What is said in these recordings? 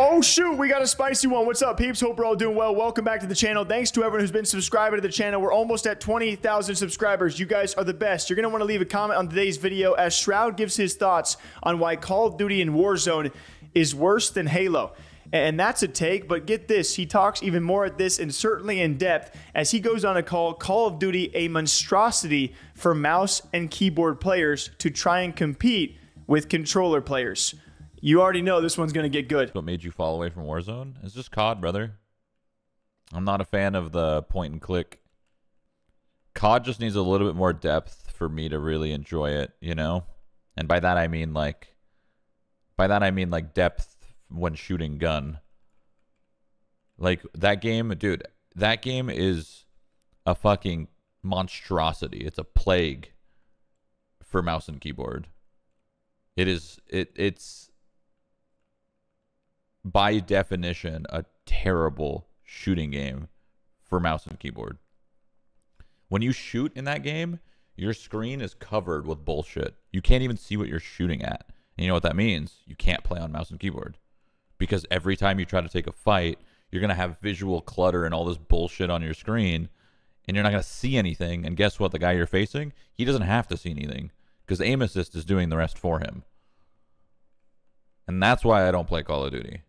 Oh shoot, we got a spicy one. What's up, peeps? Hope we're all doing well. Welcome back to the channel. Thanks to everyone who's been subscribing to the channel. We're almost at 20,000 subscribers. You guys are the best. You're going to want to leave a comment on today's video as Shroud gives his thoughts on why Call of Duty and Warzone is worse than Halo. And that's a take, but get this, he talks even more at this and certainly in depth as he goes on to call Call of Duty a monstrosity for mouse and keyboard players to try and compete with controller players. You already know this one's going to get good. What made you fall away from Warzone? It's just COD, brother. I'm not a fan of the point and click. COD just needs a little bit more depth for me to really enjoy it, you know? And by that I mean like depth when shooting gun. Like that game, dude, that game is a fucking monstrosity. It's a plague for mouse and keyboard. It's by definition a terrible shooting game for mouse and keyboard. When you shoot in that game, your screen is covered with bullshit. You can't even see what you're shooting at. And you know what that means? You can't play on mouse and keyboard. Because every time you try to take a fight, you're going to have visual clutter and all this bullshit on your screen, and you're not going to see anything. And guess what? The guy you're facing, he doesn't have to see anything because aim assist is doing the rest for him. And that's why I don't play Call of Duty.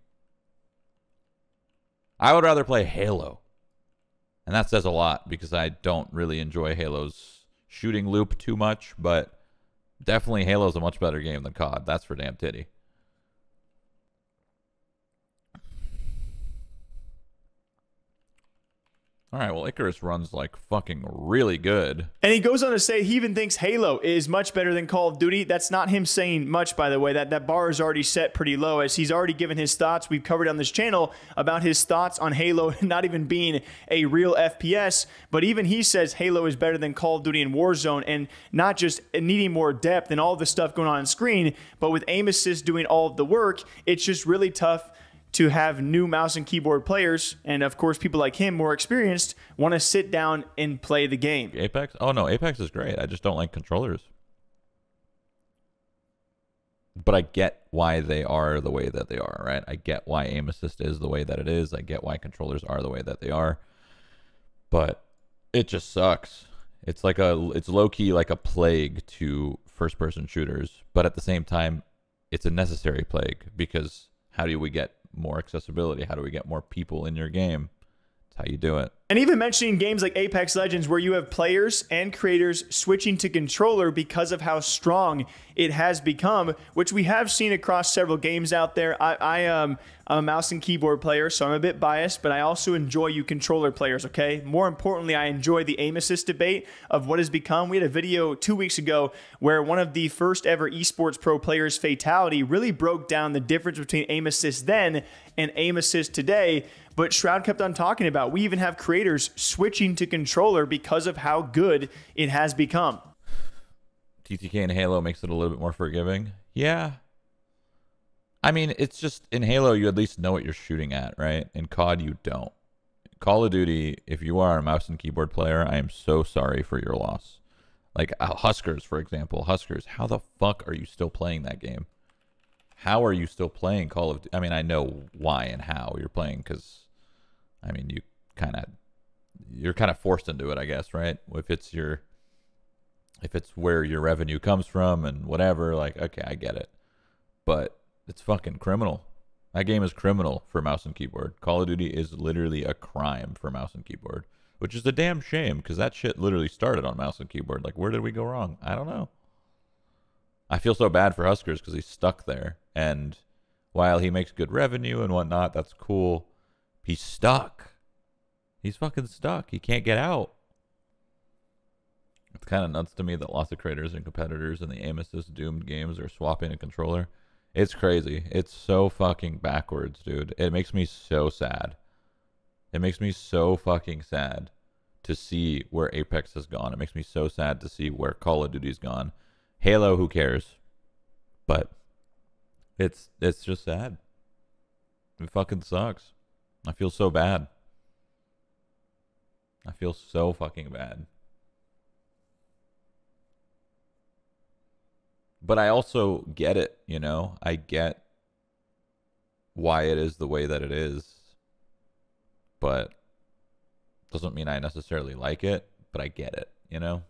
I would rather play Halo. And that says a lot because I don't really enjoy Halo's shooting loop too much, but definitely Halo's a much better game than COD. That's for damn titty. All right, well, Icarus runs like fucking really good. And he goes on to say he even thinks Halo is much better than Call of Duty. That's not him saying much, by the way. That bar is already set pretty low as he's already given his thoughts. We've covered on this channel about his thoughts on Halo not even being a real FPS. But even he says Halo is better than Call of Duty and Warzone, and not just needing more depth and all the stuff going on screen, but with aim assist doing all of the work, it's just really tough to have new mouse and keyboard players, and of course people like him, more experienced, want to sit down and play the game. Apex? Oh no, Apex is great. I just don't like controllers. But I get why they are the way that they are, right? I get why aim assist is the way that it is. I get why controllers are the way that they are. But it just sucks. It's like it's low-key like a plague to first-person shooters, but at the same time, it's a necessary plague because how do we get more accessibility? How do we get more people in your game? That's how you do it. And even mentioning games like Apex Legends where you have players and creators switching to controller because of how strong it has become, which we have seen across several games out there. I'm a mouse and keyboard player, so I'm a bit biased, but I also enjoy you controller players, okay? More importantly, I enjoy the aim assist debate of what has become. We had a video 2 weeks ago where one of the first ever esports pro players' fatality really broke down the difference between aim assist then and aim assist today. But Shroud kept on talking about, we even have creators switching to controller because of how good it has become. TTK and Halo makes it a little bit more forgiving. Yeah. I mean, it's just in Halo, you at least know what you're shooting at, right? In COD, you don't. Call of Duty, if you are a mouse and keyboard player, I am so sorry for your loss. Like Huskers, for example. Huskers, how the fuck are you still playing that game? How are you still playing Call of Duty? I mean, I know why and how you're playing because, I mean, you're kind of forced into it, I guess, right? If it's where your revenue comes from and whatever, like, okay, I get it. But it's fucking criminal. That game is criminal for mouse and keyboard. Call of Duty is literally a crime for mouse and keyboard, which is a damn shame because that shit literally started on mouse and keyboard. Like, where did we go wrong? I don't know. I feel so bad for Huskers because he's stuck there. And while he makes good revenue and whatnot, that's cool. He's stuck. He's fucking stuck. He can't get out. It's kind of nuts to me that lots of creators and competitors in the aim assist doomed games are swapping a controller. It's crazy. It's so fucking backwards, dude. It makes me so sad. It makes me so fucking sad to see where Apex has gone. It makes me so sad to see where Call of Duty's gone. Halo, who cares? But it's just sad. It fucking sucks. I feel so bad. I feel so fucking bad. But I also get it, you know? I get why it is the way that it is, but doesn't mean I necessarily like it, but I get it, you know?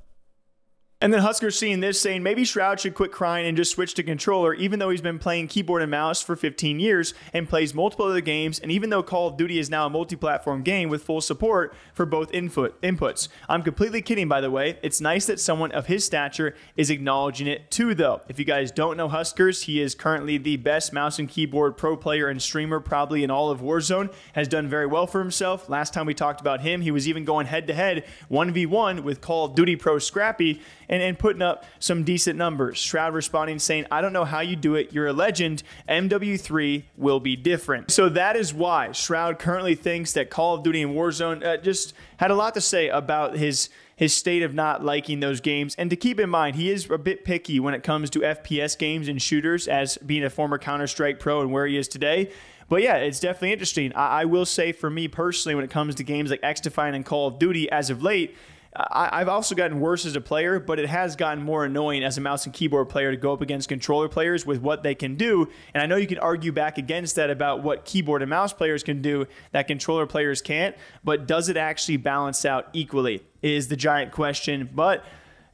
And then Husker seeing this saying maybe Shroud should quit crying and just switch to controller, even though he's been playing keyboard and mouse for 15 years and plays multiple other games. And even though Call of Duty is now a multi-platform game with full support for both inputs. I'm completely kidding, by the way. It's nice that someone of his stature is acknowledging it too, though. If you guys don't know Huskers, he is currently the best mouse and keyboard pro player and streamer probably in all of Warzone. Has done very well for himself. Last time we talked about him, he was even going head-to-head 1v1 with Call of Duty Pro Scrappy and putting up some decent numbers. Shroud responding saying, I don't know how you do it. You're a legend. MW3 will be different. So that is why Shroud currently thinks that Call of Duty and Warzone just had a lot to say about his state of not liking those games. And to keep in mind, he is a bit picky when it comes to FPS games and shooters, as being a former Counter-Strike pro and where he is today. But yeah, it's definitely interesting. I will say for me personally, when it comes to games like XDefiant and Call of Duty as of late, I've also gotten worse as a player, but it has gotten more annoying as a mouse and keyboard player to go up against controller players with what they can do. And I know you can argue back against that about what keyboard and mouse players can do that controller players can't, but does it actually balance out equally is the giant question. But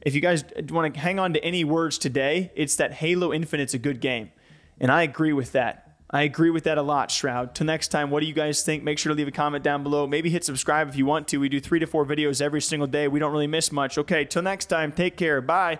if you guys want to hang on to any words today, it's that Halo Infinite's a good game. And I agree with that. I agree with that a lot, Shroud. Till next time, what do you guys think? Make sure to leave a comment down below. Maybe hit subscribe if you want to. We do 3 to 4 videos every single day. We don't really miss much. Okay, till next time, take care. Bye.